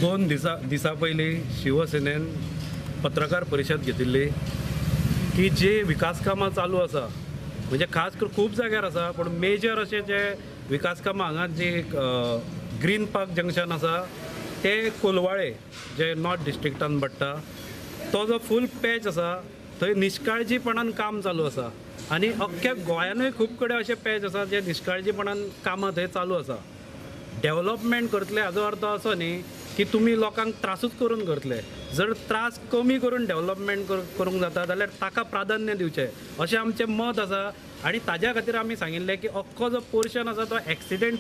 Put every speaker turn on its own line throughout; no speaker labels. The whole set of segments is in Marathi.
दोन दिसा पयलीं शिवसेनेन पत्रकार परिशद घेतिल्ली की जी विकास कामां चालू आसा म्हणजे खास करून खूब जाग्यार आसा पण मेजर अशे जे विकास कामां हांगा जी ग्रीन पार्क जंक्शन आसा ते कोलवाळे जे नॉर्थ डिस्ट्रिक्टान पडटा तो जो फूल पॅच आसा थंय निश्काळजीपणान काम चालू आसा आनी अख्ख्या गोंयानूय खूब कडेन अशे पॅच आसा जे निश्काळजीपणान कामां थंय चालू आसा. डेव्हलपमेंट करतले हाजो अर्थ असो न्ही की तुमी लोकांक त्रासूच करून करतले. जर त्रास कमी करून डेव्हलपमेंट करूंक जाता जाल्यार ताका प्राधान्य दिवचें अशें आमचें मत आसा. आनी ताज्या खातीर आमी सांगिल्लें की अख्खो जो पोर्शन आसा तो एक्सिडेंट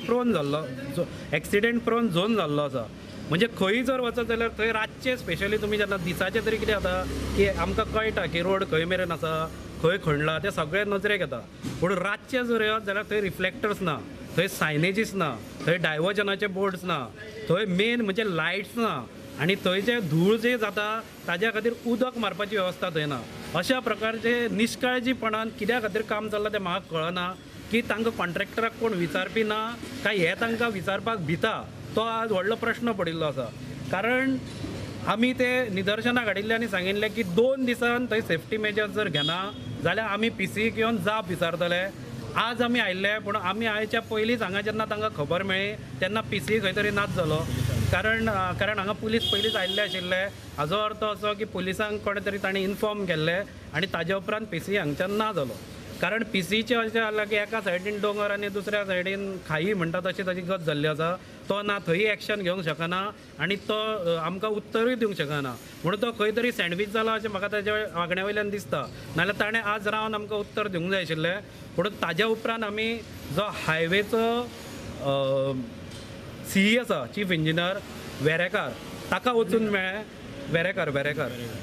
प्रोन झोन जाल्लो आसा. म्हणजे खंय जर वचत जाल्यार थंय रातचे स्पेशली तुमी जेन्ना दिसाचे तरी कितें जाता की आमकां कळटा की रोड खंय मेरेन आसा खंय खणला तें सगळें नजरेक येता. पूण रातचे जर येत जाल्यार थंय रिफ्लेक्टर्स ना, थंय सायनेजीस ना, थंय डायवर्जनाचे बोर्ड्स ना, थंय मेन म्हणजे लायट्स ना आनी थंय जे धूळ जे जाता ताज्या खातीर उदक मारपाची वेवस्था थंय ना. अशा प्रकारचे निश्काळजीपणान कित्या खातीर काम चल्लां तें म्हाका कळना की तांकां कॉन्ट्रॅक्टराक कोण विचारपी ना काय हे तांकां विचारपाक भिता तो आज व्हडलो प्रश्न पडिल्लो आसा. कारण आमी ते निदर्शनाक हाडिल्ले आनी सांगिल्लें की 2 दिसान थंय सेफ्टी मेजर्स जर घेना जाल्यार आमी PCक येवन जाप विचारतले. आज आमी आयिल्ले पूण आमी आयच्या पयलींच हांगा जेन्ना तांकां खबर मेळ्ळी तेन्ना PC खंय तरी नाच जालो. कारण हांगा पुलीस पयलींच आयिल्ले आशिल्ले. हाजो अर्थ असो की पुलिसांक कोणे तरी तांणी इन्फॉर्म केल्ले आनी ताजे उपरांत PC हांगच्यान ना जालो. कारण PCचें अशें जालां की एका सायडीन दोंगर आनी दुसऱ्या सायडीन खाई म्हणटा तशी ताची गत जाल्ली आसा. तो ना थंय एक्शन घेवंक शकना आनी तो आमकां उत्तरूय दिवंक शकना. म्हणून तो खंय तरी सँडवीच जाला अशें म्हाका ताच्या वागण्या वयल्यान दिसता. नाल्यार ताणें आज रावन आमकां उत्तर दिवंक जाय आशिल्लें. म्हणून ताज्या उपरांत आमी जो हायवेचो CE आसा चीफ इंजिनियर वेरेकार ताका वचून मेळ्ळे. वेरेकार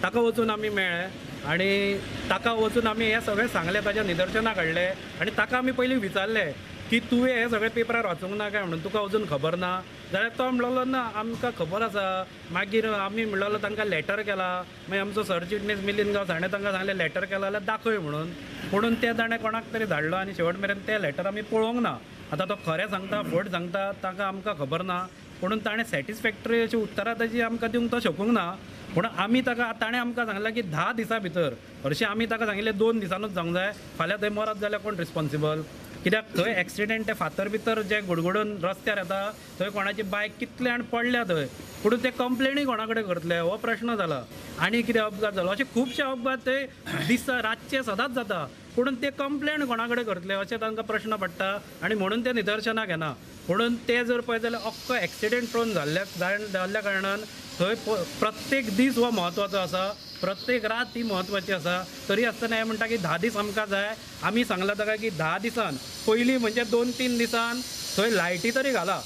ताका वचून आमी मेळ्ळे आनी ताका वचून आमी हें सगळें सांगलें, ताच्या निदर्शनाक हाडलें आनी ताका आमी पयलीं विचारलें की तुवें हें सगळें पेपरार वाचूंक ना काय म्हणून, तुका अजून खबर ना. जाल्यार तो म्हणलेलो ना आमकां खबर आसा. मागीर आमी म्हणलेलो तांकां लॅटर केला. मागीर आमचो सरचिटणीस मिलिंद गांवस हाणें तांकां सांगलें लॅटर केला जाल्यार दाखय म्हणून ते ताणें कोणाक तरी धाडलो आनी शेवट मेरेन तें लॅटर आमी पळोवंक ना. आतां तो खरें सांगता फट सांगता ताका आमकां खबर ना. म्हणून ताणें सॅटिस्फॅक्टरी अशी उतरां ताजी आमकां दिवंक तो शकूंक ना. पूण आमी ताका ताणें आमकां सांगलां की 10 दिसां भितर हरशीं आमी ताका सांगिल्लें 2 दिसांनूच जावंक जाय. फाल्यां थंय मरत जाल्यार कोण रिस्पॉन्सिबल? कित्याक थंय एक्सिडेंट ते फातर भितर जे गुडगुडून रस्त्यार येता थंय कोणाची बायक कितले आनी पडल्या थंय. पूण ते कंप्लेनूय कोणा कडेन करतले हो प्रश्न जाला. आनी कितें अपघात जालो अशे खुबशे अपघात थंय दिसा रातचे सदांच जाता. पूण ते कंप्लेन कोणा कडेन करतले अशें तांकां प्रश्न पडटा आनी म्हणून ते निदर्शनाक येना. म्हणून ते जर पळयत जाल्यार अख्खो एक्सिडेंट प्रोन जाल्ल्या कारणान थंय प्रत्येक दीस हो म्हत्वाचो आसा, प्रत्येक रात ती म्हत्वाची आसा. तरी आसतना हें म्हणटा की 10 दीस आमकां जाय. आमी सांगलां ताका की 10 दिसान पयलीं म्हणजे 2-3 दिसान थंय लायटी तरी घाला.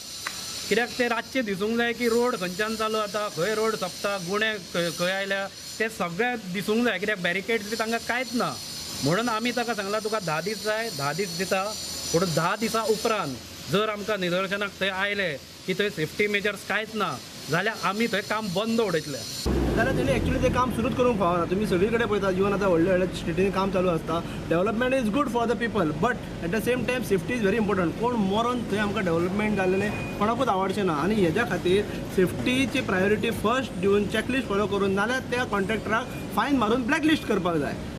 कित्याक ते रातचे दिसूंक जाय की रोड खंयच्यान चालू जाता, खंय रोड सोंपता, गुणे खंय आयल्या ते सगळें दिसूंक जाय. कित्याक बॅरिकेड्स बी तांकां कांयच ना. म्हणून आमी ताका सांगलां तुका 10 दीस जाय, 10 दीस दिता. पूण 10 दिसां उपरांत जर आमकां निदर्शनाक थंय आयले की थंय सेफ्टी मेजर्स कांयच ना जाल्यार आमी थंय काम बंद उडयतले.
जाल्यार तेणी एक्चुअली ते काम सुरूच करूंक फावना. तुमी सगळी कडेन पळयता इवन आतां व्हडले व्हडले स्ट्रिटींनी काम चालू आसता. Development is good for the people but at the same time safety is very important. कोण मरोन थंय आमकां डेव्हलपमेंट जाल्लेलें कोणाकूच आवडचें ना. आनी हेज्या खातीर सेफ्टीची प्रायोरिटी फर्स्ट दिवन चॅकलिस्ट फॉलो करून नाल्यार त्या कॉन्ट्रॅक्टराक फायन मारून ब्लॅकलिस्ट करपाक जाय.